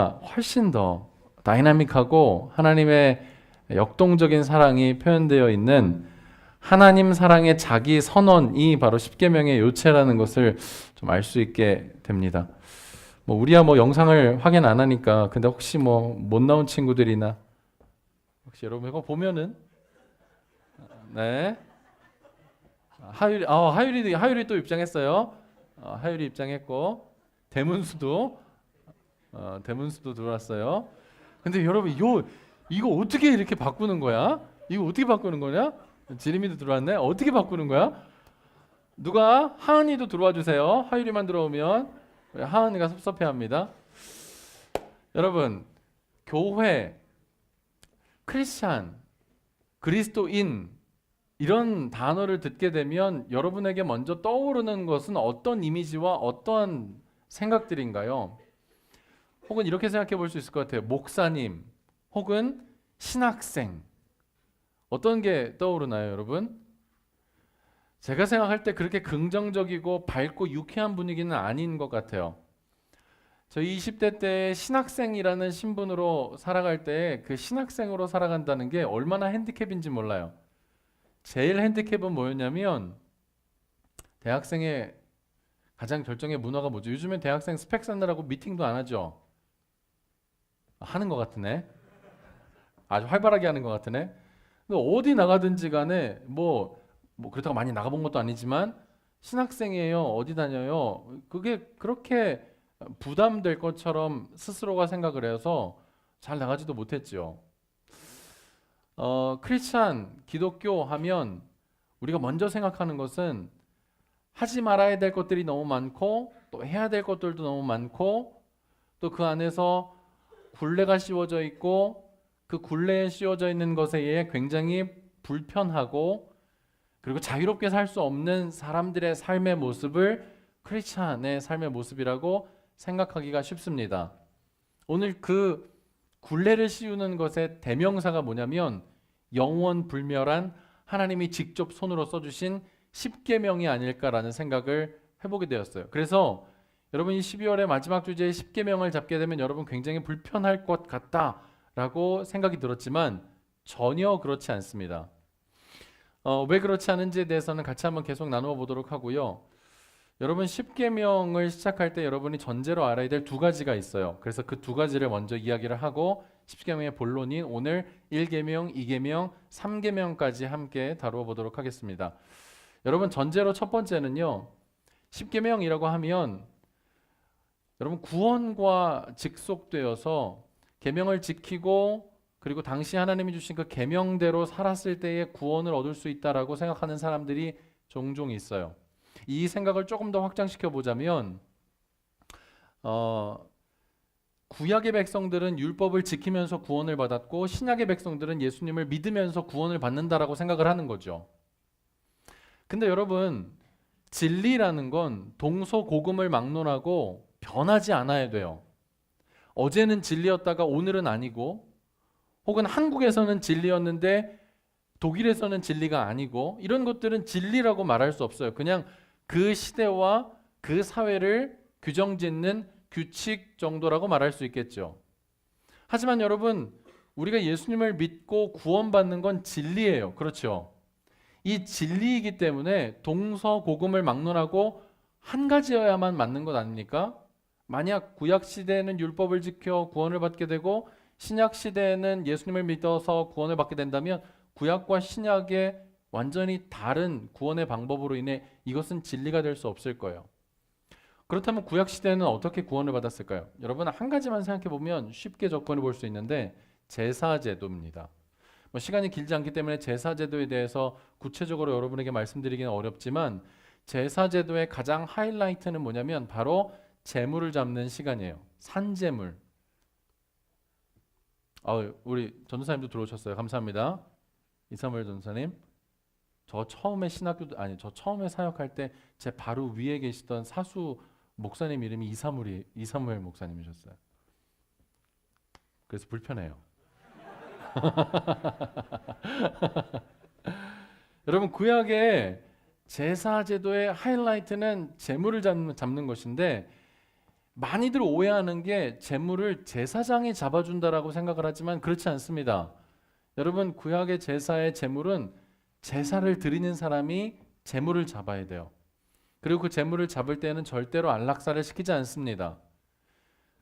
훨씬 더 다이나믹하고 하나님의 역동적인 사랑이 표현되어 있는 하나님 사랑의 자기 선언이 바로 십계명의 요체라는 것을 좀 알 수 있게 됩니다. 뭐 우리야 뭐 영상을 확인 안 하니까 근데 혹시 뭐 못 나온 친구들이나 혹시 여러분 이거 보면은 네 하율이 또 입장했어요. 하율이 입장했고 대문수도 들어왔어요. 근데 여러분 이거 어떻게 이렇게 바꾸는 거야? 이거 어떻게 바꾸는 거냐? 지림이도 들어왔네. 어떻게 바꾸는 거야? 누가 하은이도 들어와 주세요. 하율이만 들어오면 하은이가 섭섭해합니다. 여러분 교회, 크리스찬, 그리스도인 이런 단어를 듣게 되면 여러분에게 먼저 떠오르는 것은 어떤 이미지와 어떤 생각들인가요? 혹은 이렇게 생각해 볼 수 있을 것 같아요. 목사님 혹은 신학생 어떤 게 떠오르나요, 여러분? 제가 생각할 때 그렇게 긍정적이고 밝고 유쾌한 분위기는 아닌 것 같아요. 저희 20대 때 신학생이라는 신분으로 살아갈 때 그 신학생으로 살아간다는 게 얼마나 핸디캡인지 몰라요. 제일 핸디캡은 뭐였냐면 대학생의 가장 결정의 문화가 뭐죠? 요즘엔 대학생 스펙 쌓느라고 미팅도 안 하죠. 하는 것 같으네. 아주 활발하게 하는 것 같으네. 근데 어디 나가든지 간에 뭐 그렇다고 많이 나가본 것도 아니지만 신학생이에요. 어디 다녀요? 그게 그렇게 부담될 것처럼 스스로가 생각을 해서 잘 나가지도 못했죠. 크리스찬, 기독교 하면 우리가 먼저 생각하는 것은 하지 말아야 될 것들이 너무 많고 또 해야 될 것들도 너무 많고 또 그 안에서 굴레가 씌워져 있고 그 굴레에 씌워져 있는 것에 의해 굉장히 불편하고 그리고 자유롭게 살 수 없는 사람들의 삶의 모습을 크리스찬의 삶의 모습이라고 생각하기가 쉽습니다. 오늘 그 굴레를 씌우는 것의 대명사가 뭐냐면 영원 불멸한 하나님이 직접 손으로 써주신 십계명이 아닐까라는 생각을 해보게 되었어요. 그래서 여러분 이 12월의 마지막 주제의 십계명을 잡게 되면 여러분 굉장히 불편할 것 같다라고 생각이 들었지만 전혀 그렇지 않습니다. 왜 그렇지 않은지에 대해서는 같이 한번 계속 나누어 보도록 하고요. 여러분 십계명을 시작할 때 여러분이 전제로 알아야 될 두 가지가 있어요. 그래서 그 두 가지를 먼저 이야기를 하고 십계명의 본론인 오늘 1계명, 2계명, 3계명까지 함께 다루어 보도록 하겠습니다. 여러분 전제로 첫 번째는요. 십계명이라고 하면 여러분 구원과 직속되어서 계명을 지키고 그리고 당시 하나님이 주신 그 계명대로 살았을 때의 구원을 얻을 수 있다라고 생각하는 사람들이 종종 있어요. 이 생각을 조금 더 확장시켜 보자면 구약의 백성들은 율법을 지키면서 구원을 받았고 신약의 백성들은 예수님을 믿으면서 구원을 받는다라고 생각을 하는 거죠. 근데 여러분 진리라는 건 동서고금을 막론하고 변하지 않아야 돼요. 어제는 진리였다가 오늘은 아니고 혹은 한국에서는 진리였는데 독일에서는 진리가 아니고 이런 것들은 진리라고 말할 수 없어요. 그냥 그 시대와 그 사회를 규정짓는 규칙 정도라고 말할 수 있겠죠. 하지만 여러분 우리가 예수님을 믿고 구원받는 건 진리예요. 그렇죠? 이 진리이기 때문에 동서고금을 막론하고 한 가지여야만 맞는 것 아닙니까? 만약 구약 시대에는 율법을 지켜 구원을 받게 되고 신약 시대에는 예수님을 믿어서 구원을 받게 된다면 구약과 신약의 완전히 다른 구원의 방법으로 인해 이것은 진리가 될 수 없을 거예요. 그렇다면 구약 시대에는 어떻게 구원을 받았을까요? 여러분 한 가지만 생각해 보면 쉽게 접근해 볼 수 있는데 제사 제도입니다. 시간이 길지 않기 때문에 제사 제도에 대해서 구체적으로 여러분에게 말씀드리기는 어렵지만 제사 제도의 가장 하이라이트는 뭐냐면 바로 제물을 잡는 시간이에요. 산제물. 우리 전도사님도 들어오셨어요. 감사합니다. 이사무엘 전도사님. 저 처음에 사역할 때 제 바로 위에 계시던 사수 목사님 이름이 이사무엘 목사님이셨어요. 그래서 불편해요. 여러분 구약의 제사 제도의 하이라이트는 제물을 잡는 것인데 많이들 오해하는 게 제물을 제사장이 잡아준다라고 생각을 하지만 그렇지 않습니다. 여러분, 구약의 제사의 제물은 제사를 드리는 사람이 제물을 잡아야 돼요. 그리고 그 제물을 잡을 때는 절대로 안락사를 시키지 않습니다.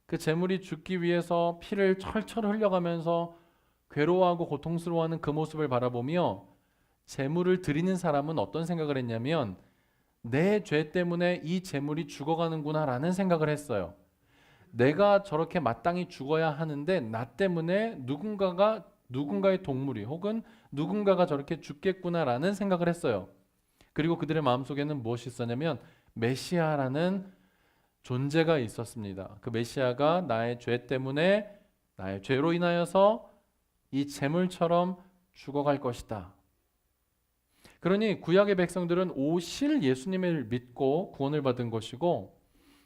그 제물이 죽기 위해서 피를 철철 흘려가면서 괴로워하고 고통스러워하는 그 모습을 바라보며 제물을 드리는 사람은 어떤 생각을 했냐면 내 죄 때문에 이 제물이 죽어가는구나라는 생각을 했어요. 내가 저렇게 마땅히 죽어야 하는데 나 때문에 누군가의 동물이 혹은 누군가가 저렇게 죽겠구나라는 생각을 했어요. 그리고 그들의 마음속에는 무엇이 있었냐면 메시아라는 존재가 있었습니다. 그 메시아가 나의 죄 때문에 나의 죄로 인하여서 이 제물처럼 죽어갈 것이다. 그러니 구약의 백성들은 오실 예수님을 믿고 구원을 받은 것이고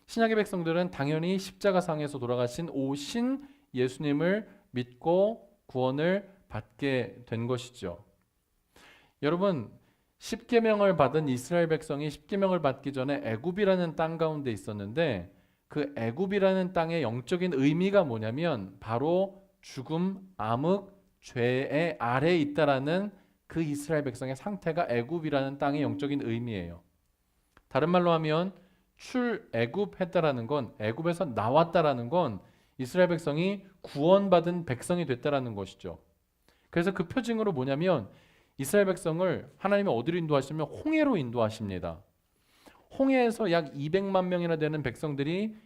신약의 백성들은 당연히 십자가상에서 돌아가신 오신 예수님을 믿고 구원을 받게 된 것이죠. 여러분, 십계명을 받은 이스라엘 백성이 십계명을 받기 전에 애굽이라는 땅 가운데 있었는데 그 애굽이라는 땅의 영적인 의미가 뭐냐면 바로 죽음, 암흑, 죄의 아래에 있다라는 그 이스라엘 백성의 상태가 애굽이라는 땅의 영적인 의미예요. 다른 말로 하면 출애굽했다라는 건 애굽에서 나왔다라는 건 이스라엘 백성이 구원받은 백성이 됐다라는 것이죠. 그래서 그 표징으로 뭐냐면 이스라엘 백성을 하나님이 어디로 인도하시면 홍해로 인도하십니다. 홍해에서 약 200만 명이나 되는 백성들이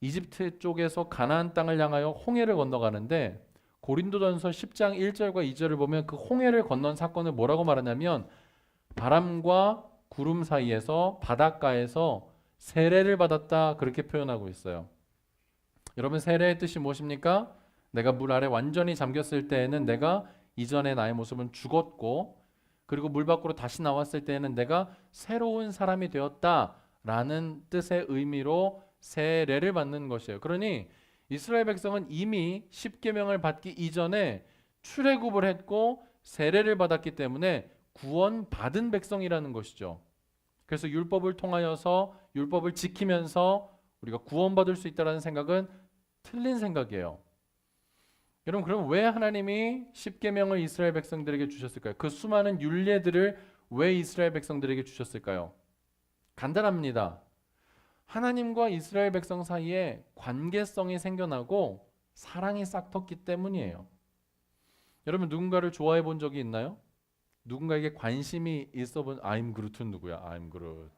이집트 쪽에서 가나안 땅을 향하여 홍해를 건너가는데 고린도전서 10장 1절과 2절을 보면 그 홍해를 건넌 사건을 뭐라고 말하냐면 바람과 구름 사이에서 바닷가에서 세례를 받았다 그렇게 표현하고 있어요. 여러분, 세례의 뜻이 무엇입니까? 내가 물 아래 완전히 잠겼을 때에는 내가 이전의 나의 모습은 죽었고 그리고 물 밖으로 다시 나왔을 때에는 내가 새로운 사람이 되었다라는 뜻의 의미로 세례를 받는 것이에요. 그러니 이스라엘 백성은 이미 십계명을 받기 이전에 출애굽을 했고 세례를 받았기 때문에 구원받은 백성이라는 것이죠. 그래서 율법을 통하여서 율법을 지키면서 우리가 구원받을 수 있다는 생각은 틀린 생각이에요. 여러분, 그럼 왜 하나님이 십계명을 이스라엘 백성들에게 주셨을까요? 그 수많은 율례들을 왜 이스라엘 백성들에게 주셨을까요? 간단합니다. 하나님과 이스라엘 백성 사이에 관계성이 생겨나고 사랑이 싹텄기 때문이에요. 여러분, 누군가를 좋아해 본 적이 있나요? 누군가에게 관심이 있어 본 I'm Groot는 누구야? I'm Groot.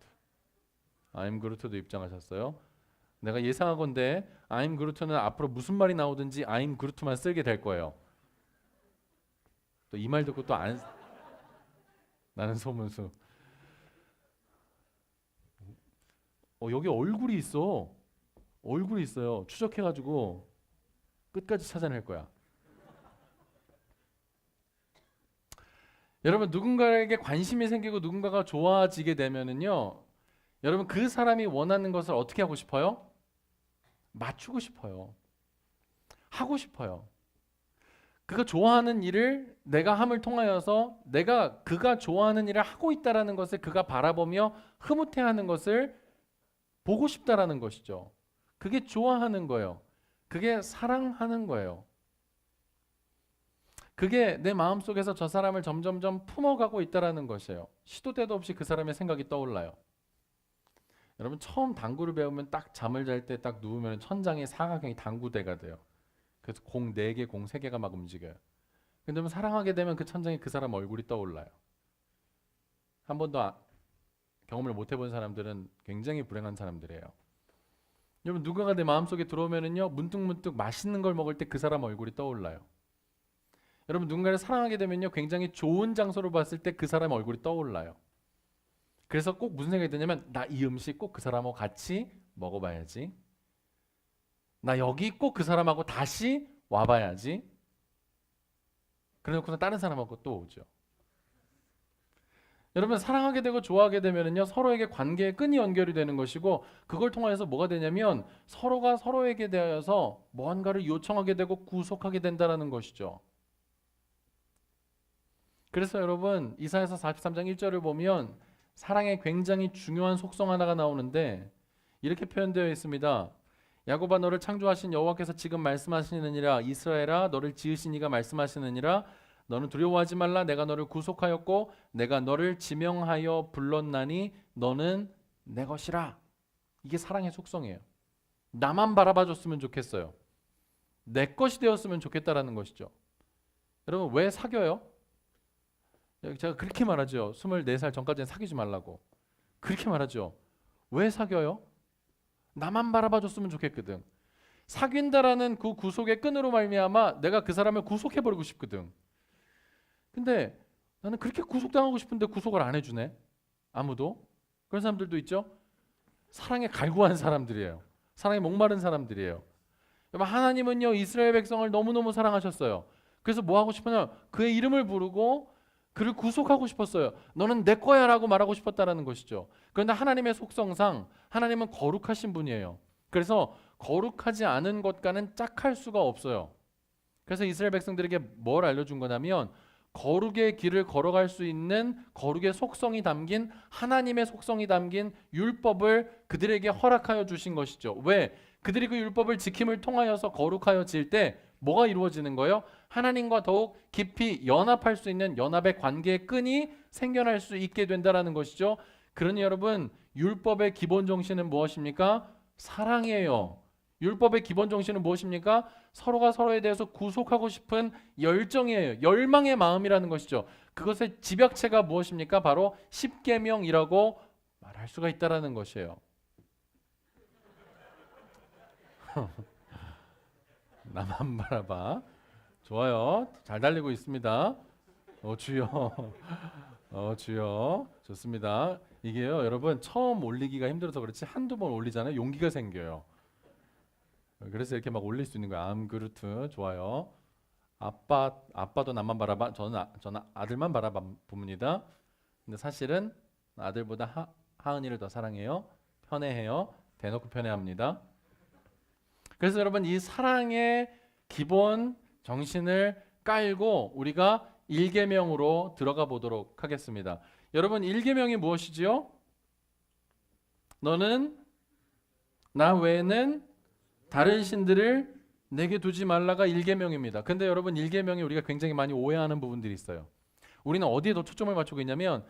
I'm Groot도 입장하셨어요? 내가 예상하건대 I'm Groot는 앞으로 무슨 말이 나오든지 I'm Groot만 쓰게 될 거예요. 또 이 말 듣고 또 안 나는 소문수. 여기 얼굴이 있어. 얼굴이 있어요. 추적해가지고 끝까지 찾아낼 거야. 여러분, 누군가에게 관심이 생기고 누군가가 좋아지게 되면은요, 여러분 그 사람이 원하는 것을 어떻게 하고 싶어요? 맞추고 싶어요. 하고 싶어요. 그가 좋아하는 일을 내가 함을 통하여서 내가 그가 좋아하는 일을 하고 있다라는 것을 그가 바라보며 흐뭇해하는 것을 보고 싶다라는 것이죠. 그게 좋아하는 거예요. 그게 사랑하는 거예요. 그게 내 마음속에서 저 사람을 점점점 품어가고 있다라는 것이에요. 시도 때도 없이 그 사람의 생각이 떠올라요. 여러분, 처음 당구를 배우면 딱 잠을 잘 때 딱 누우면 천장에 사각형이 당구대가 돼요. 그래서 공 4개, 공 3개가 막 움직여요. 근데 사랑하게 되면 그 천장에 그 사람 얼굴이 떠올라요. 한 번도 경험을 못 해본 사람들은 굉장히 불행한 사람들이에요. 여러분, 누군가 내 마음속에 들어오면은요, 문득문득 맛있는 걸 먹을 때 그 사람 얼굴이 떠올라요. 여러분, 누군가를 사랑하게 되면요, 굉장히 좋은 장소를 봤을 때 그 사람 얼굴이 떠올라요. 그래서 꼭 무슨 생각이 드냐면 나 이 음식 꼭 그 사람하고 같이 먹어봐야지. 나 여기 꼭 그 사람하고 다시 와봐야지. 그래놓고서 다른 사람하고 또 오죠. 여러분, 사랑하게 되고 좋아하게 되면은요, 서로에게 관계의 끈이 연결이 되는 것이고 그걸 통해서 뭐가 되냐면 서로가 서로에게 대하여서 뭔가를 요청하게 되고 구속하게 된다는 것이죠. 그래서 여러분, 이사야서 43장 1절을 보면 사랑의 굉장히 중요한 속성 하나가 나오는데 이렇게 표현되어 있습니다. 야곱아 너를 창조하신 여호와께서 지금 말씀하시느니라. 이스라엘아 너를 지으신 이가 말씀하시느니라. 너는 두려워하지 말라. 내가 너를 구속하였고 내가 너를 지명하여 불렀나니 너는 내 것이라. 이게 사랑의 속성이에요. 나만 바라봐줬으면 좋겠어요. 내 것이 되었으면 좋겠다라는 것이죠. 여러분 왜 사겨요? 제가 그렇게 말하죠. 24살 전까지는 사귀지 말라고. 그렇게 말하죠. 왜 사겨요? 나만 바라봐줬으면 좋겠거든. 사귄다라는 그 구속의 끈으로 말미암아 내가 그 사람을 구속해버리고 싶거든. 근데 나는 그렇게 구속당하고 싶은데 구속을 안 해주네. 아무도. 그런 사람들도 있죠. 사랑에 갈구한 사람들이에요. 사랑에 목마른 사람들이에요. 하나님은요 이스라엘 백성을 너무너무 사랑하셨어요. 그래서 뭐 하고 싶었냐? 그의 이름을 부르고 그를 구속하고 싶었어요. 너는 내 거야 라고 말하고 싶었다라는 것이죠. 그런데 하나님의 속성상 하나님은 거룩하신 분이에요. 그래서 거룩하지 않은 것과는 짝할 수가 없어요. 그래서 이스라엘 백성들에게 뭘 알려준 거냐면 거룩의 길을 걸어갈 수 있는 거룩의 속성이 담긴 하나님의 속성이 담긴 율법을 그들에게 허락하여 주신 것이죠. 왜? 그들이 그 율법을 지킴을 통하여서 거룩하여질 때 뭐가 이루어지는 거예요? 하나님과 더욱 깊이 연합할 수 있는 연합의 관계의 끈이 생겨날 수 있게 된다는 것이죠. 그러니 여러분 율법의 기본 정신은 무엇입니까? 사랑이에요. 율법의 기본 정신은 무엇입니까? 서로가 서로에 대해서 구속하고 싶은 열정이에요. 열망의 마음이라는 것이죠. 그것의 집약체가 무엇입니까? 바로 십계명이라고 말할 수가 있다라는 것이에요. 나만 바라봐. 좋아요. 잘 달리고 있습니다. 주여. 주여. 좋습니다. 이게요, 여러분 처음 올리기가 힘들어서 그렇지 한두 번 올리잖아요. 용기가 생겨요. 그래서 이렇게 막 올릴 수 있는 거예요. 암그루트. 좋아요. 아빠도 나만 바라봐. 저는 아들만 바라봅니다. 근데 사실은 아들보다 하은이를 더 사랑해요. 편애해요. 대놓고 편애합니다. 그래서 여러분 이 사랑의 기본 정신을 깔고 우리가 1계명으로 들어가 보도록 하겠습니다. 여러분 1계명이 무엇이지요? 너는 나 외에는 다른 신들을 내게 두지 말라가 1계명입니다. 근데 여러분 1계명이 우리가 굉장히 많이 오해하는 부분들이 있어요. 우리는 어디에 더 초점을 맞추고 있냐면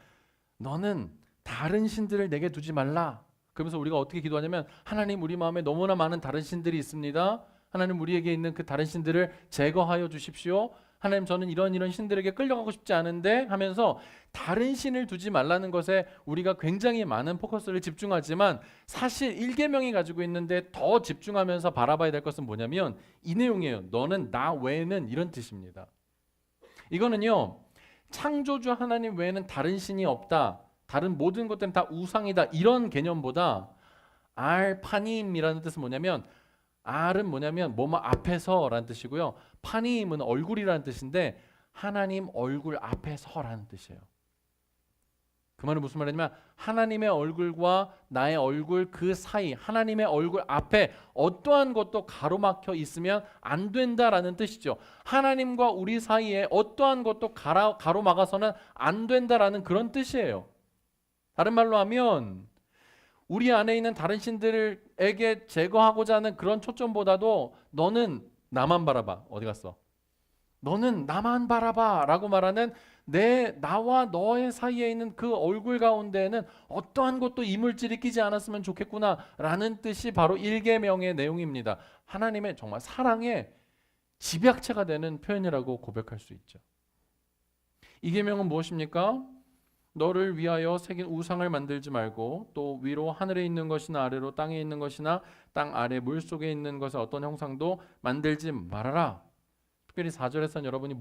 너는 다른 신들을 내게 두지 말라. 그러면서 우리가 어떻게 기도하냐면 하나님 우리 마음에 너무나 많은 다른 신들이 있습니다. 하나님 우리에게 있는 그 다른 신들을 제거하여 주십시오. 하나님 저는 이런 신들에게 끌려가고 싶지 않은데 하면서 다른 신을 두지 말라는 것에 우리가 굉장히 많은 포커스를 집중하지만 사실 1계명이 가지고 있는데 더 집중하면서 바라봐야 될 것은 뭐냐면 이 내용이에요. 너는 나 외에는 이런 뜻입니다. 이거는요 창조주 하나님 외에는 다른 신이 없다. 다른 모든 것들은 다 우상이다. 이런 개념보다 알파님이라는 뜻은 뭐냐면 알은 뭐냐면 뭐뭐 앞에서라는 뜻이고요. 파님은 얼굴이라는 뜻인데 하나님 얼굴 앞에서라는 뜻이에요. 그 말은 무슨 말이냐면 하나님의 얼굴과 나의 얼굴 그 사이 하나님의 얼굴 앞에 어떠한 것도 가로막혀 있으면 안 된다라는 뜻이죠. 하나님과 우리 사이에 어떠한 것도 가로막아서는 안 된다라는 그런 뜻이에요. 다른 말로 하면 우리 안에 있는 다른 신들에게 제거하고자 하는 그런 초점보다도 너는 나만 바라봐. 어디 갔어? 너는 나만 바라봐 라고 말하는 나와 너의 사이에 있는 그 얼굴 가운데에는 어떠한 것도 이물질이 끼지 않았으면 좋겠구나 라는 뜻이 바로 1계명의 내용입니다. 하나님의 정말 사랑의 집약체가 되는 표현이라고 고백할 수 있죠. 2계명은 무엇입니까? 너를 위하여 새긴 우상을 만들지 말고 또 위로 하늘에 있는 것이나 아래로 땅에 있는 것이나 땅 아래 물속에 있는 것의 어떤 형상도 만들지 말아라. 특별히 4절에서는 여러분이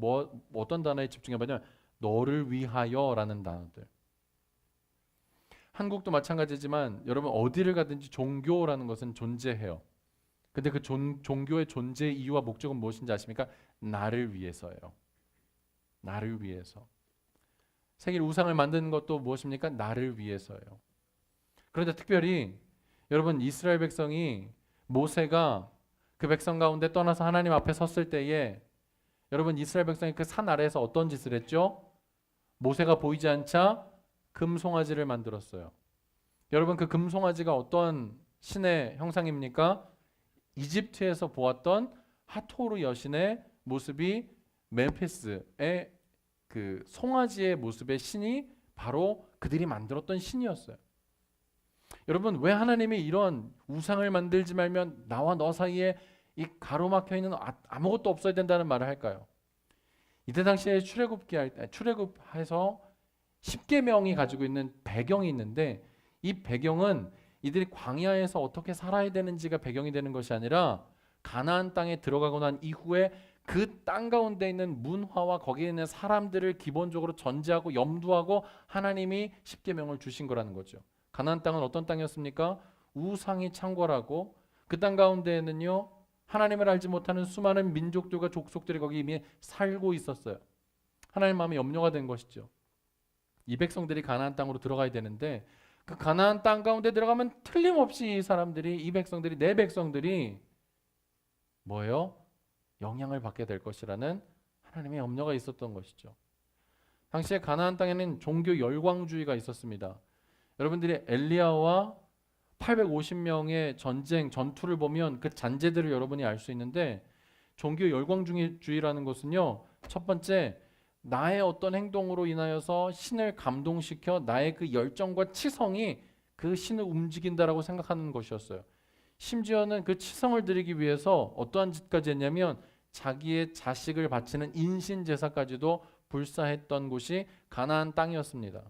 어떤 단어에 집중해보냐면 너를 위하여 라는 단어들. 한국도 마찬가지지만 여러분 어디를 가든지 종교라는 것은 존재해요. 근데 그 종교의 존재 이유와 목적은 무엇인지 아십니까? 나를 위해서예요. 나를 위해서. 새길 우상을 만드는 것도 무엇입니까? 나를 위해서예요. 그런데 특별히 여러분 이스라엘 백성이 모세가 그 백성 가운데 떠나서 하나님 앞에 섰을 때에 여러분 이스라엘 백성이 그 산 아래에서 어떤 짓을 했죠? 모세가 보이지 않자 금송아지를 만들었어요. 여러분 그 금송아지가 어떤 신의 형상입니까? 이집트에서 보았던 하토르 여신의 모습이 멤피스의 그 송아지의 모습의 신이 바로 그들이 만들었던 신이었어요. 여러분, 왜 하나님이 이런 우상을 만들지 말면 나와 너 사이에 이 가로막혀 있는 아무것도 없어야 된다는 말을 할까요? 이때 당시에 출애굽해서 십계명이 가지고 있는 배경이 있는데, 이 배경은 이들이 광야에서 어떻게 살아야 되는지가 배경이 되는 것이 아니라 가나안 땅에 들어가고 난 이후에 그 땅 가운데 있는 문화와 거기에 있는 사람들을 기본적으로 전제하고 염두하고 하나님이 십계명을 주신 거라는 거죠. 가나안 땅은 어떤 땅이었습니까? 우상이 창궐하고 그 땅 가운데에는요, 하나님을 알지 못하는 수많은 민족들과 족속들이 거기 이미 살고 있었어요. 하나님 마음에 염려가 된 것이죠. 이 백성들이 가나안 땅으로 들어가야 되는데, 그 가나안 땅 가운데 들어가면 틀림없이 이 사람들이, 이 백성들이, 내 백성들이 뭐예요? 영향을 받게 될 것이라는 하나님의 염려가 있었던 것이죠. 당시에 가나안 땅에는 종교 열광주의가 있었습니다. 여러분들이 엘리야와 850명의 전투를 보면 그 잔재들을 여러분이 알 수 있는데, 종교 열광주의라는 것은요, 첫 번째, 나의 어떤 행동으로 인하여서 신을 감동시켜 나의 그 열정과 치성이 그 신을 움직인다라고 생각하는 것이었어요. 심지어는 그 치성을 드리기 위해서 어떠한 짓까지 했냐면 자기의 자식을 바치는 인신 제사까지도 불사했던 곳이 가나안 땅이었습니다.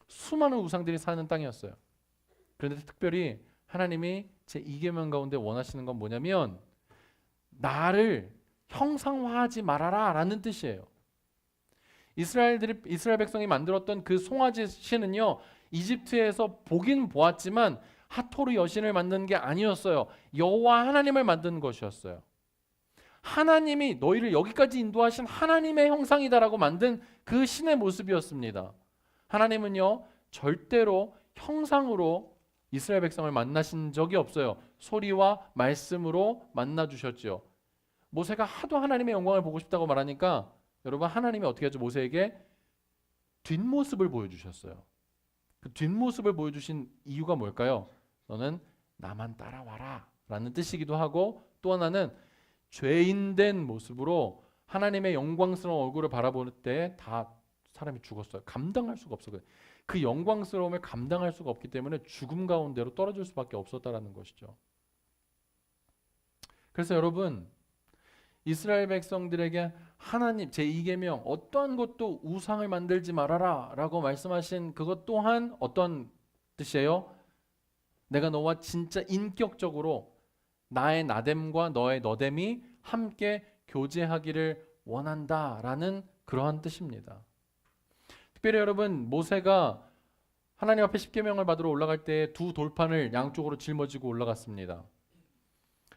수많은 우상들이 사는 땅이었어요. 그런데 특별히 하나님이 제2계명 가운데 원하시는 건 뭐냐면 나를 형상화하지 말아라 라는 뜻이에요. 이스라엘 백성이 만들었던 그 송아지 신은요, 이집트에서 보긴 보았지만 하토르 여신을 만든 게 아니었어요. 여호와 하나님을 만든 것이었어요. 하나님이 너희를 여기까지 인도하신 하나님의 형상이다라고 만든 그 신의 모습이었습니다. 하나님은요, 절대로 형상으로 이스라엘 백성을 만나신 적이 없어요. 소리와 말씀으로 만나 주셨죠. 모세가 하도 하나님의 영광을 보고 싶다고 말하니까 여러분, 하나님이 어떻게 하죠? 모세에게 뒷모습을 보여주셨어요. 그 뒷모습을 보여주신 이유가 뭘까요? 너는 나만 따라와라 라는 뜻이기도 하고, 또 하나는 죄인된 모습으로 하나님의 영광스러운 얼굴을 바라볼 때 다 사람이 죽었어요. 감당할 수가 없어요. 그 영광스러움을 감당할 수가 없기 때문에 죽음 가운데로 떨어질 수밖에 없었다라는 것이죠. 그래서 여러분, 이스라엘 백성들에게 하나님 제2계명 어떠한 것도 우상을 만들지 말아라 라고 말씀하신 그것 또한 어떤 뜻이에요? 내가 너와 진짜 인격적으로 나의 나됨과 너의 너됨이 함께 교제하기를 원한다라는 그러한 뜻입니다. 특별히 여러분, 모세가 하나님 앞에 십계명을 받으러 올라갈 때 두 돌판을 양쪽으로 짊어지고 올라갔습니다.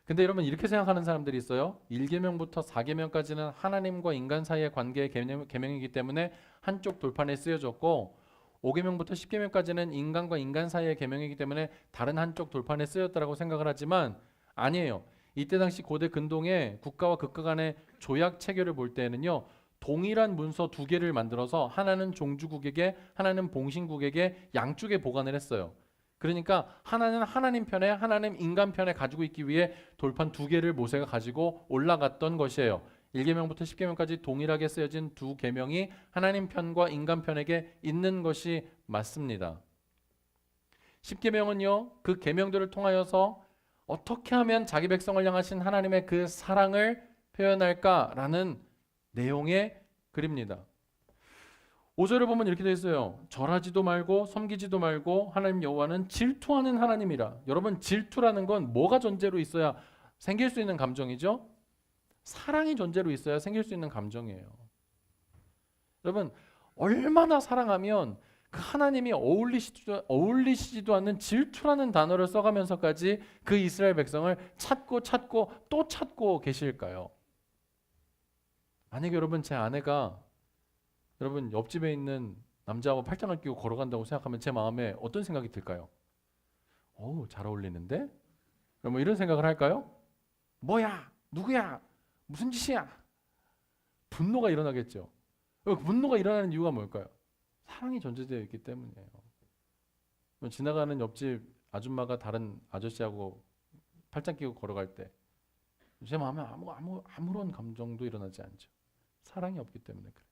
근데 여러분, 이렇게 생각하는 사람들이 있어요. 1계명부터 4계명까지는 하나님과 인간 사이의 관계의 계명이기 때문에 한쪽 돌판에 쓰여졌고, 5계명부터 10계명까지는 인간과 인간 사이의 계명이기 때문에 다른 한쪽 돌판에 쓰였다라고 생각을 하지만 아니에요. 이때 당시 고대 근동의 국가와 국가 간의 조약 체결을 볼 때는요, 동일한 문서 두 개를 만들어서 하나는 종주국에게, 하나는 봉신국에게 양쪽에 보관을 했어요. 그러니까 하나는 하나님 편에, 하나는 인간 편에 가지고 있기 위해 돌판 두 개를 모세가 가지고 올라갔던 것이에요. 1계명부터 10계명까지 동일하게 쓰여진 두 계명이 하나님 편과 인간 편에게 있는 것이 맞습니다. 10계명은요, 그 계명들을 통하여서 어떻게 하면 자기 백성을 향하신 하나님의 그 사랑을 표현할까라는 내용의 글입니다. 5절을 보면 이렇게 되어 있어요. 절하지도 말고 섬기지도 말고 하나님 여호와는 질투하는 하나님이라. 여러분, 질투라는 건 뭐가 전제로 있어야 생길 수 있는 감정이죠? 사랑이 전제로 있어야 생길 수 있는 감정이에요. 여러분, 얼마나 사랑하면 그 하나님이 어울리시지도 않는 질투라는 단어를 써가면서까지 그 이스라엘 백성을 찾고 또 찾고 계실까요? 만약에 여러분, 제 아내가 여러분 옆집에 있는 남자하고 팔짱을 끼고 걸어간다고 생각하면 제 마음에 어떤 생각이 들까요? 어우, 잘 어울리는데? 뭐 이런 생각을 할까요? 뭐야? 누구야? 무슨 짓이야? 분노가 일어나겠죠. 분노가 일어나는 이유가 뭘까요? 사랑이 전제되어 있기 때문이에요. 지나가는 옆집 아줌마가 다른 아저씨하고 팔짱 끼고 걸어갈 때 제 마음에 아무런 감정도 일어나지 않죠. 사랑이 없기 때문에 그래요.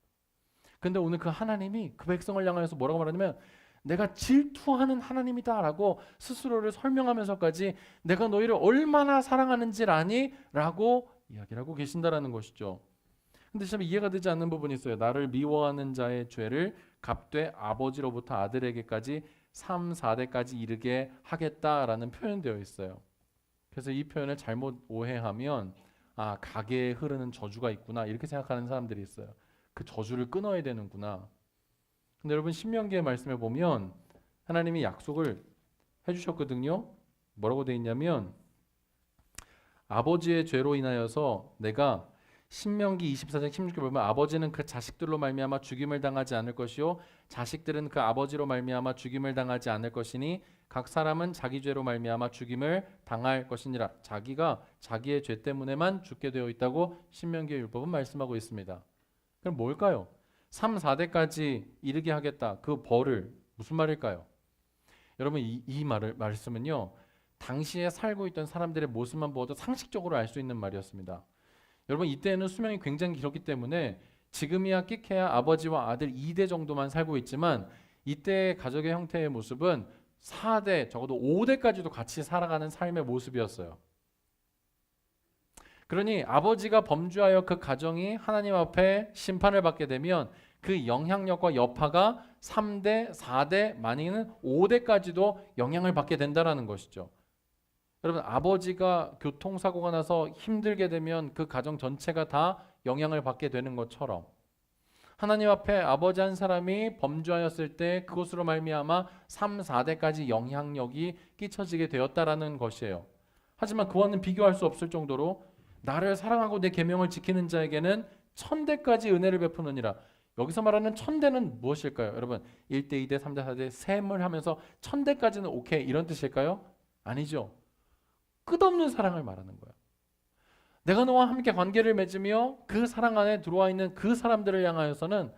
근데 오늘 그 하나님이 그 백성을 향하여서 뭐라고 말하냐면 내가 질투하는 하나님이다라고 스스로를 설명하면서까지 내가 너희를 얼마나 사랑하는지를 아니? 라고 이야기를 하고 계신다라는 것이죠. 근데 참 이해가 되지 않는 부분이 있어요. 나를 미워하는 자의 죄를 갚되 아버지로부터 아들에게까지 3, 4대까지 이르게 하겠다라는 표현되어 있어요. 그래서 이 표현을 잘못 오해하면 가게에 흐르는 저주가 있구나 이렇게 생각하는 사람들이 있어요. 그 저주를 끊어야 되는구나. 근데 여러분 신명기의 말씀에 보면 하나님이 약속을 해주셨거든요. 뭐라고 돼 있냐면 아버지의 죄로 인하여서 내가 신명기 24장 16절 보면 아버지는 그 자식들로 말미암아 죽임을 당하지 않을 것이요 자식들은 그 아버지로 말미암아 죽임을 당하지 않을 것이니 각 사람은 자기 죄로 말미암아 죽임을 당할 것이니라. 자기가 자기의 죄 때문에만 죽게 되어 있다고 신명기의 율법은 말씀하고 있습니다. 그럼 뭘까요? 3, 4대까지 이르게 하겠다. 그 벌을 무슨 말일까요? 여러분 이 말씀은요. 당시에 살고 있던 사람들의 모습만 보아도 상식적으로 알 수 있는 말이었습니다. 여러분 이때는 수명이 굉장히 길었기 때문에 지금이야 끼케야 아버지와 아들 2대 정도만 살고 있지만 이때의 가족의 형태의 모습은 4대 적어도 5대까지도 같이 살아가는 삶의 모습이었어요. 그러니 아버지가 범죄하여 그 가정이 하나님 앞에 심판을 받게 되면 그 영향력과 여파가 3대, 4대, 많이는 5대까지도 영향을 받게 된다는 것이죠. 여러분 아버지가 교통사고가 나서 힘들게 되면 그 가정 전체가 다 영향을 받게 되는 것처럼 하나님 앞에 아버지 한 사람이 범죄하였을 때 그것으로 말미암아 3, 4대까지 영향력이 끼쳐지게 되었다라는 것이에요. 하지만 그와는 비교할 수 없을 정도로 나를 사랑하고 내 계명을 지키는 자에게는 1000대까지 은혜를 베푸느니라. 여기서 말하는 1000대는 무엇일까요? 여러분 1대, 2대, 3대, 4대 셈을 하면서 1000대까지는 오케이 이런 뜻일까요? 아니죠. 끝없는 사랑을 말하는 거야. 내가 너와 함께 관계를 맺으며 그 사랑 안에 들어와 있는 그 사람들을 향하여서는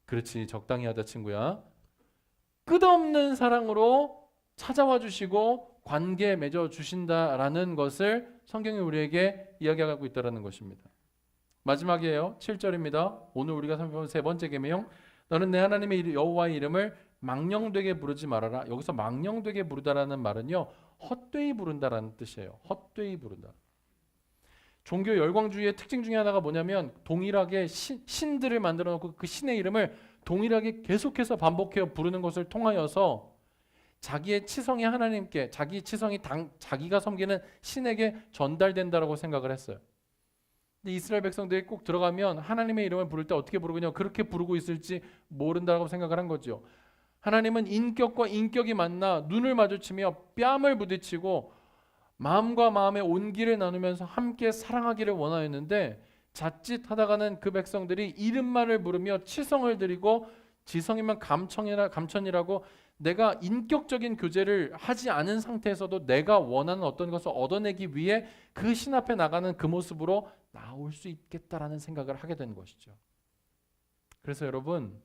그렇지 적당히 하자 친구야. 끝없는 사랑으로 찾아와 주시고 관계 맺어 주신다라는 것을 성경이 우리에게 이야기하고 있다는 것입니다. 마지막이에요. 7절입니다. 오늘 우리가 살펴본 세 번째 계명 너는 내 하나님의 여호와의 이름을 망령되게 부르지 말아라. 여기서 망령되게 부르다라는 말은요. 헛되이 부른다라는 뜻이에요. 헛되이 부른다. 종교 열광주의의 특징 중에 하나가 뭐냐면 동일하게 신들을 만들어 놓고 그 신의 이름을 동일하게 계속해서 반복해서 부르는 것을 통하여서 자기의 치성이 하나님께 자기 치성이 자기가 섬기는 신에게 전달된다라고 생각을 했어요. 근데 이스라엘 백성들이 꼭 들어가면 하나님의 이름을 부를 때 어떻게 부르냐 그렇게 부르고 있을지 모른다고 생각을 한 거죠. 하나님은 인격과 인격이 만나 눈을 마주치며 뺨을 부딪히고 마음과 마음의 온기를 나누면서 함께 사랑하기를 원하였는데 자칫하다가는 그 백성들이 이름만을 부르며 치성을 드리고 지성이면 감천이라고 내가 인격적인 교제를 하지 않은 상태에서도 내가 원하는 어떤 것을 얻어내기 위해 그 신 앞에 나가는 그 모습으로 나올 수 있겠다라는 생각을 하게 된 것이죠. 그래서 여러분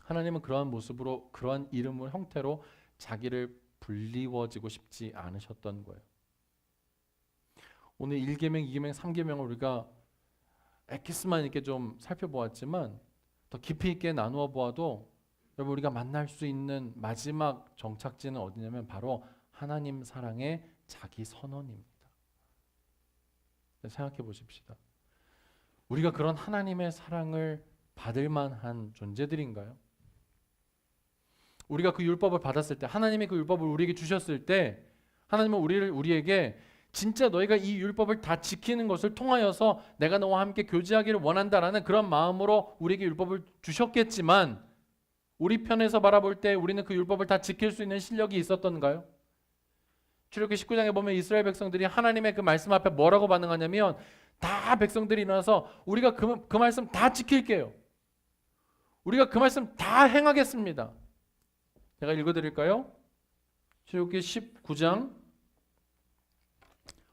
하나님은 그러한 모습으로 그러한 이름을 형태로 자기를 불리워지고 싶지 않으셨던 거예요. 오늘 1계명, 2계명, 3계명을 우리가 엑기스만 이렇게 좀 살펴보았지만 더 깊이 있게 나누어 보아도 여러분 우리가 만날 수 있는 마지막 정착지는 어디냐면 바로 하나님 사랑의 자기 선언입니다. 생각해 보십시다. 우리가 그런 하나님의 사랑을 받을 만한 존재들인가요? 우리가 그 율법을 받았을 때 하나님이 그 율법을 우리에게 주셨을 때 하나님은 우리에게 진짜 너희가 이 율법을 다 지키는 것을 통하여서 내가 너와 함께 교제하기를 원한다라는 그런 마음으로 우리에게 율법을 주셨겠지만 우리 편에서 바라볼 때 우리는 그 율법을 다 지킬 수 있는 실력이 있었던가요? 출애굽기 19장에 보면 이스라엘 백성들이 하나님의 그 말씀 앞에 뭐라고 반응하냐면 다 백성들이 일어나서 우리가 그 말씀 다 지킬게요. 우리가 그 말씀 다 행하겠습니다. 제가 읽어드릴까요? 출애굽기 19장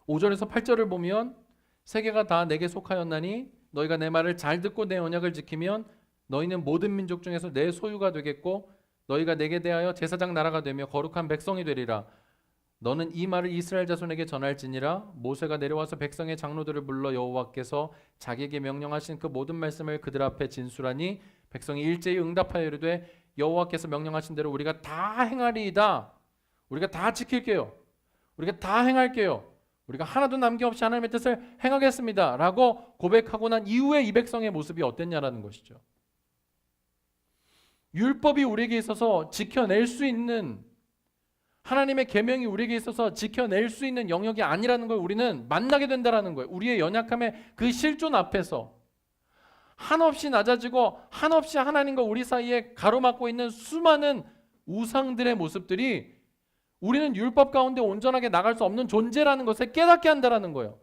5절에서 8절을 보면 세계가 다 내게 속하였나니 너희가 내 말을 잘 듣고 내 언약을 지키면 너희는 모든 민족 중에서 내 소유가 되겠고 너희가 내게 대하여 제사장 나라가 되며 거룩한 백성이 되리라. 너는 이 말을 이스라엘 자손에게 전할지니라. 모세가 내려와서 백성의 장로들을 불러 여호와께서 자기에게 명령하신 그 모든 말씀을 그들 앞에 진술하니 백성이 일제히 응답하여 이르되 여호와께서 명령하신 대로 우리가 다 행하리이다. 우리가 다 지킬게요. 우리가 다 행할게요. 우리가 하나도 남김없이 하나님의 뜻을 행하겠습니다. 라고 고백하고 난 이후에 이 백성의 모습이 어땠냐라는 것이죠. 율법이 우리에게 있어서 지켜낼 수 있는, 하나님의 계명이 우리에게 있어서 지켜낼 수 있는 영역이 아니라는 걸 우리는 만나게 된다라는 거예요. 우리의 연약함의 그 실존 앞에서 한없이 낮아지고 한없이 하나님과 우리 사이에 가로막고 있는 수많은 우상들의 모습들이 우리는 율법 가운데 온전하게 나갈 수 없는 존재라는 것을 깨닫게 한다라는 거예요.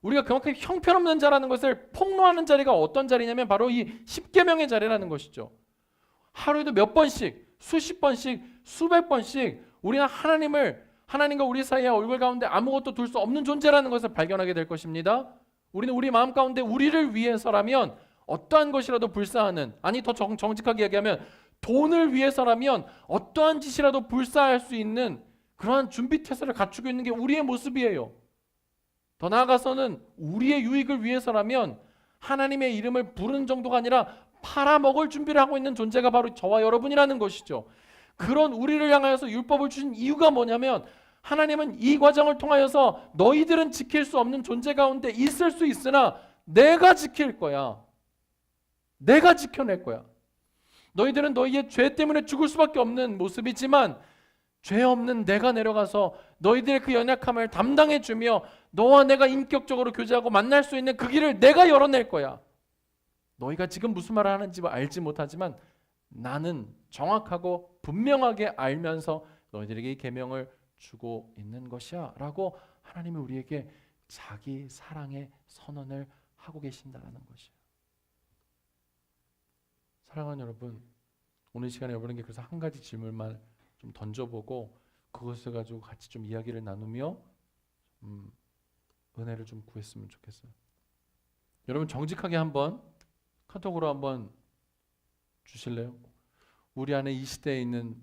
우리가 그만큼 형편없는 자라는 것을 폭로하는 자리가 어떤 자리냐면 바로 이 십계명의 자리라는 것이죠. 하루에도 몇 번씩, 수십 번씩, 수백 번씩 우리는 하나님과 우리 사이의 얼굴 가운데 아무것도 둘 수 없는 존재라는 것을 발견하게 될 것입니다. 우리는 우리 마음 가운데 우리를 위해서라면 어떠한 것이라도 불사하는, 아니 더 정직하게 얘기하면 돈을 위해서라면 어떠한 짓이라도 불사할 수 있는 그러한 준비태세를 갖추고 있는 게 우리의 모습이에요. 더 나아가서는 우리의 유익을 위해서라면 하나님의 이름을 부르는 정도가 아니라 팔아먹을 준비를 하고 있는 존재가 바로 저와 여러분이라는 것이죠. 그런 우리를 향하여서 율법을 주신 이유가 뭐냐면 하나님은 이 과정을 통하여서 너희들은 지킬 수 없는 존재 가운데 있을 수 있으나 내가 지킬 거야. 내가 지켜낼 거야. 너희들은 너희의 죄 때문에 죽을 수밖에 없는 모습이지만 죄 없는 내가 내려가서 너희들의 그 연약함을 담당해 주며 너와 내가 인격적으로 교제하고 만날 수 있는 그 길을 내가 열어낼 거야. 너희가 지금 무슨 말을 하는지 알지 못하지만 나는 정확하고 분명하게 알면서 너희들에게 이 계명을 주고 있는 것이야 라고 하나님이 우리에게 자기 사랑의 선언을 하고 계신다는 것이에요. 사랑하는 여러분, 오늘 시간에 여러분에게 그래서 한 가지 질문만 좀 던져보고 그것을 가지고 같이 좀 이야기를 나누며 은혜를 좀 구했으면 좋겠어요. 여러분 정직하게 한번 카톡으로 한번 주실래요? 우리 안에 이 시대에 있는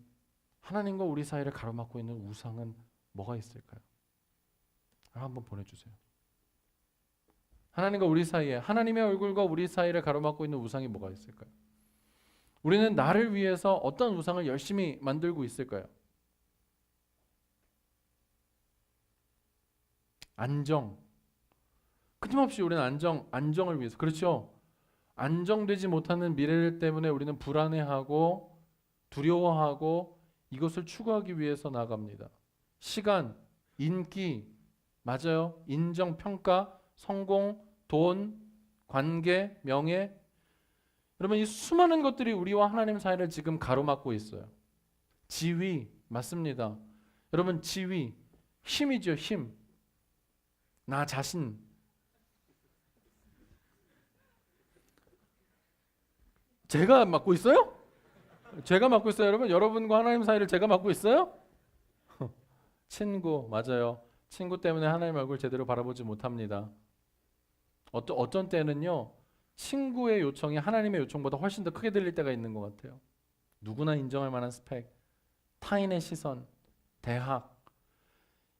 하나님과 우리 사이를 가로막고 있는 우상은 뭐가 있을까요? 한번 보내주세요. 하나님과 우리 사이에, 하나님의 얼굴과 우리 사이를 가로막고 있는 우상이 뭐가 있을까요? 우리는 나를 위해서 어떤 우상을 열심히 만들고 있을까요? 안정. 끊임없이 우리는 안정을 위해서. 그렇죠? 안정되지 못하는 미래 때문에 우리는 불안해하고 두려워하고 이것을 추구하기 위해서 나갑니다. 시간, 인기, 맞아요. 인정, 평가, 성공, 돈, 관계, 명예. 여러분 이 수많은 것들이 우리와 하나님 사이를 지금 가로막고 있어요. 지위, 맞습니다. 여러분 지위, 힘이죠. 힘. 나 자신. 제가 맡고 있어요? 제가 맡고 있어요, 여러분? 여러분과 하나님 사이를 제가 맡고 있어요? 친구, 맞아요. 친구 때문에 하나님 얼굴 제대로 바라보지 못합니다. 어떤 때는요, 친구의 요청이 하나님의 요청보다 훨씬 더 크게 들릴 때가 있는 것 같아요. 누구나 인정할 만한 스펙, 타인의 시선, 대학.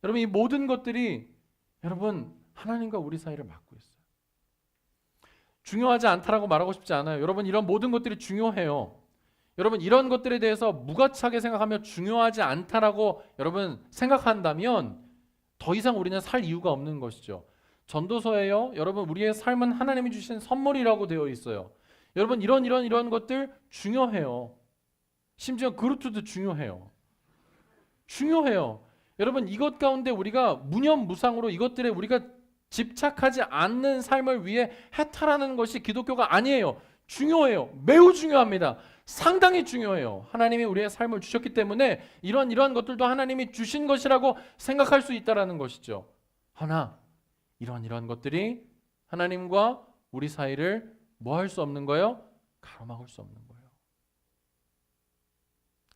여러분 이 모든 것들이 여러분 하나님과 우리 사이를 막고 있어요. 중요하지 않다라고 말하고 싶지 않아요. 여러분 이런 모든 것들이 중요해요. 여러분 이런 것들에 대해서 무가치하게 생각하며 중요하지 않다라고 여러분 생각한다면 더 이상 우리는 살 이유가 없는 것이죠. 전도서에요. 여러분 우리의 삶은 하나님이 주신 선물이라고 되어 있어요. 여러분 이런 것들 중요해요. 심지어 그루트도 중요해요. 중요해요. 여러분 이것 가운데 우리가 무념무상으로 이것들에 우리가 집착하지 않는 삶을 위해 해탈하는 것이 기독교가 아니에요. 중요해요. 매우 중요합니다. 상당히 중요해요. 하나님이 우리의 삶을 주셨기 때문에 이러한 것들도 하나님이 주신 것이라고 생각할 수 있다는 것이죠. 하나 이러한 것들이 하나님과 우리 사이를 뭐 할 수 없는 거예요? 가로막을 수 없는 거예요.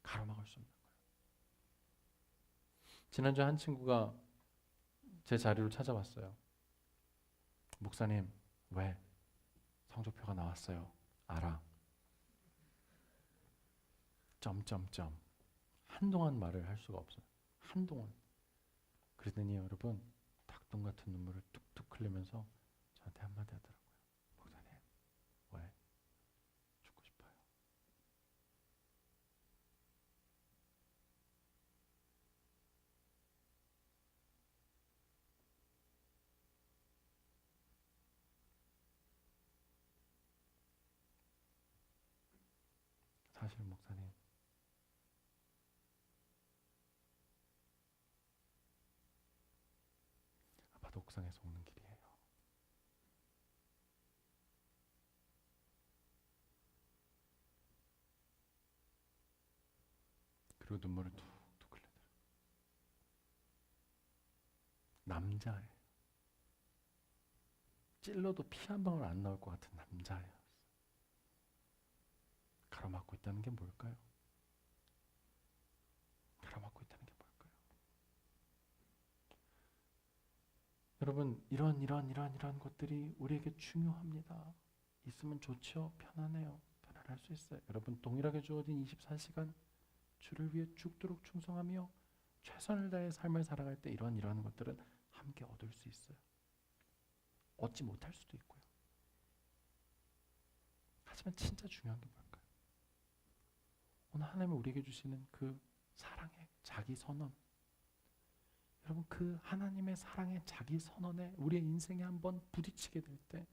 가로막을 수 없는 거예요. 지난주에 한 친구가 제 자리로 찾아왔어요. 목사님, 왜? 성적표가 나왔어요. 알아. 점점점 한동안 말을 할 수가 없어요. 한동안. 그러더니 여러분 닭똥 같은 눈물을 뚝뚝 흘리면서 저한테 한마디 하더라고요. 목사님, 왜? 죽고 싶어요. 사실 목사님, 아파트 옥상에서 오는 길이에요. 그리고 눈물을 툭툭 흘리더라고요. 남자예요. 찔러도 피 한 방울 안 나올 것 같은 남자예요. 가로막고 있다는 게 뭘까요? 가로막고 있다는 게 뭘까요? 여러분, 이런 것들이 우리에게 중요합니다. 있으면 좋죠. 편안해요. 편안할 수 있어요. 여러분, 동일하게 주어진 24시간 주를 위해 죽도록 충성하며 최선을 다해 삶을 살아갈 때 이러한 것들은 함께 얻을 수 있어요. 얻지 못할 수도 있고요. 하지만 진짜 중요한 게 뭘까요? 오늘 하나님이 우리에게 주시는 그 사랑의 자기 선언. 여러분, 그 하나님의 사랑의 자기 선언에 우리의 인생에 한번 부딪히게 될 때,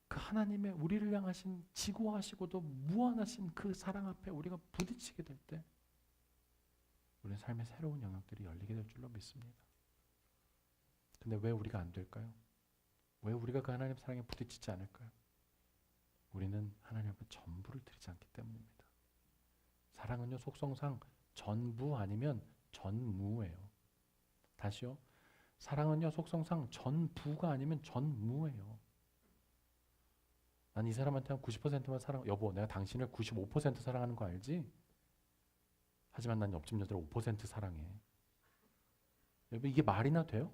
그 하나님의 우리를 향하신 지고하시고도 무한하신 그 사랑 앞에 우리가 부딪히게 될 때, 우리는 삶의 새로운 영역들이 열리게 될 줄로 믿습니다. 근데 왜 우리가 안 될까요? 왜 우리가 그 하나님의 사랑에 부딪히지 않을까요? 우리는 하나님 앞에 전부를 드리지 않기 때문입니다. 사랑은요, 속성상 전부 아니면 전무예요. 다시요. 사랑은요, 속성상 전부가 아니면 전무예요. 난 이 사람한테 한 90%만 사랑, 여보, 내가 당신을 95% 사랑하는 거 알지? 하지만 난 옆집 여자를 5% 사랑해. 여러분, 이게 말이나 돼요?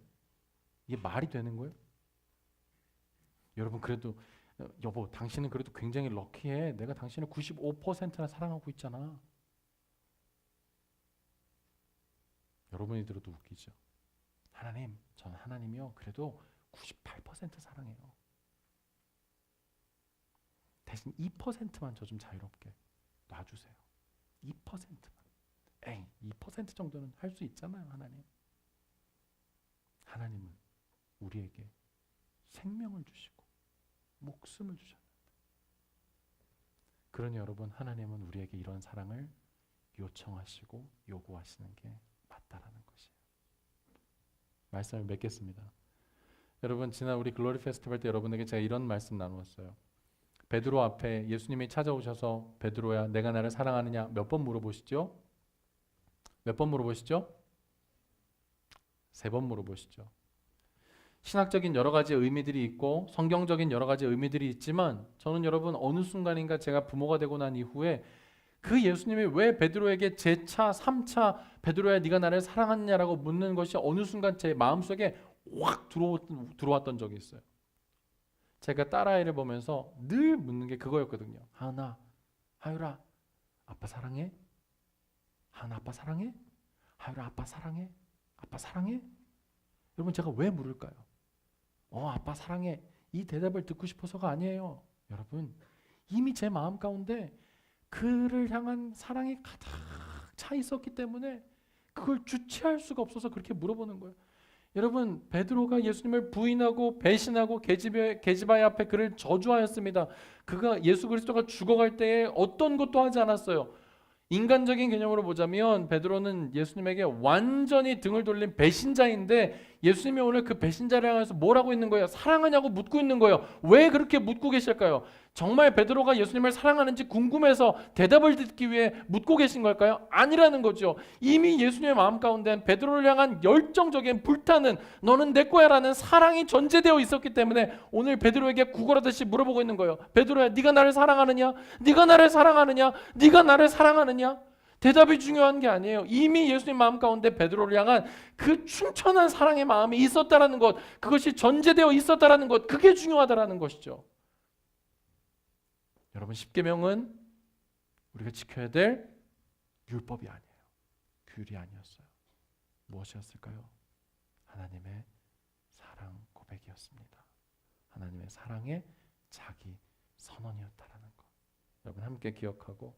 이게 말이 되는 거예요? 여러분, 그래도 여보, 당신은 그래도 굉장히 럭키해. 내가 당신을 95%나 사랑하고 있잖아. 여러분이 들어도 웃기죠. 하나님, 전 하나님이요, 그래도 98% 사랑해요. 대신 2%만 저 좀 자유롭게 놔주세요. 2%만. 에이, 2% 정도는 할 수 있잖아요, 하나님. 하나님은 우리에게 생명을 주시고 목숨을 주셨는데, 그러니 여러분, 하나님은 우리에게 이런 사랑을 요청하시고 요구하시는 게 맞다라는 것이에요. 말씀을 맺겠습니다. 여러분, 지난 우리 글로리 페스티벌 때 여러분에게 제가 이런 말씀 나누었어요. 베드로 앞에 예수님이 찾아오셔서 베드로야, 내가 나를 사랑하느냐 몇 번 물어보시죠? 몇 번 물어보시죠? 3번 물어보시죠. 신학적인 여러 가지 의미들이 있고 성경적인 여러 가지 의미들이 있지만, 저는 여러분 어느 순간인가 제가 부모가 되고 난 이후에 그 예수님이 왜 베드로에게 제차 3차 베드로야 네가 나를 사랑하느냐라고 묻는 것이 어느 순간 제 마음속에 확 들어왔던 적이 있어요. 제가 딸아이를 보면서 늘 묻는 게 그거였거든요. 하은아, 하율아, 아빠 사랑해? 하은아, 아빠 사랑해? 하율아, 아빠 사랑해? 아빠 사랑해? 여러분, 제가 왜 물을까요? 아빠 사랑해. 이 대답을 듣고 싶어서가 아니에요. 여러분, 이미 제 마음 가운데 그를 향한 사랑이 가득 차 있었기 때문에 그걸 주체할 수가 없어서 그렇게 물어보는 거예요. 여러분, 베드로가 예수님을 부인하고 배신하고 계집아의 앞에 그를 저주하였습니다. 그가 예수 그리스도가 죽어갈 때에 어떤 것도 하지 않았어요. 인간적인 개념으로 보자면 베드로는 예수님에게 완전히 등을 돌린 배신자인데, 예수님이 오늘 그 배신자를 향해서 뭐라고 있는 거예요? 사랑하냐고 묻고 있는 거예요. 왜 그렇게 묻고 계실까요? 정말 베드로가 예수님을 사랑하는지 궁금해서 대답을 듣기 위해 묻고 계신 걸까요? 아니라는 거죠. 이미 예수님의 마음 가운데는 베드로를 향한 열정적인 불타는 너는 내 거야 라는 사랑이 전제되어 있었기 때문에 오늘 베드로에게 구걸하듯이 물어보고 있는 거예요. 베드로야, 네가 나를 사랑하느냐? 네가 나를 사랑하느냐? 네가 나를 사랑하느냐? 대답이 중요한 게 아니에요. 이미 예수님 마음 가운데 베드로를 향한 그 충천한 사랑의 마음이 있었다라는 것, 그것이 전제되어 있었다라는 것, 그게 중요하다라는 것이죠. 여러분, 십계명은 우리가 지켜야 될 율법이 아니에요. 규율이 아니었어요. 무엇이었을까요? 하나님의 사랑 고백이었습니다. 하나님의 사랑의 자기 선언이었다라는 것. 여러분 함께 기억하고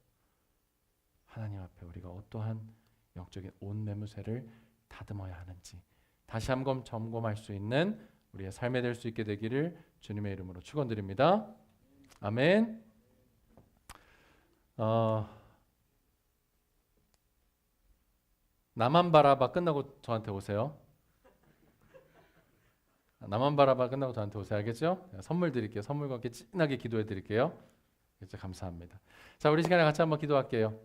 하나님 앞에 우리가 어떠한 영적인 온 매무새를 다듬어야 하는지 다시 한번 점검할 수 있는 우리의 삶에 될 수 있게 되기를 주님의 이름으로 축원드립니다. 아멘. 나만 바라봐 끝나고 저한테 오세요. 나만 바라봐 끝나고 저한테 오세요. 알겠죠? 선물 드릴게요. 선물과 함께 진하게 기도해 드릴게요. 진짜 감사합니다. 자, 우리 시간에 같이 한번 기도할게요.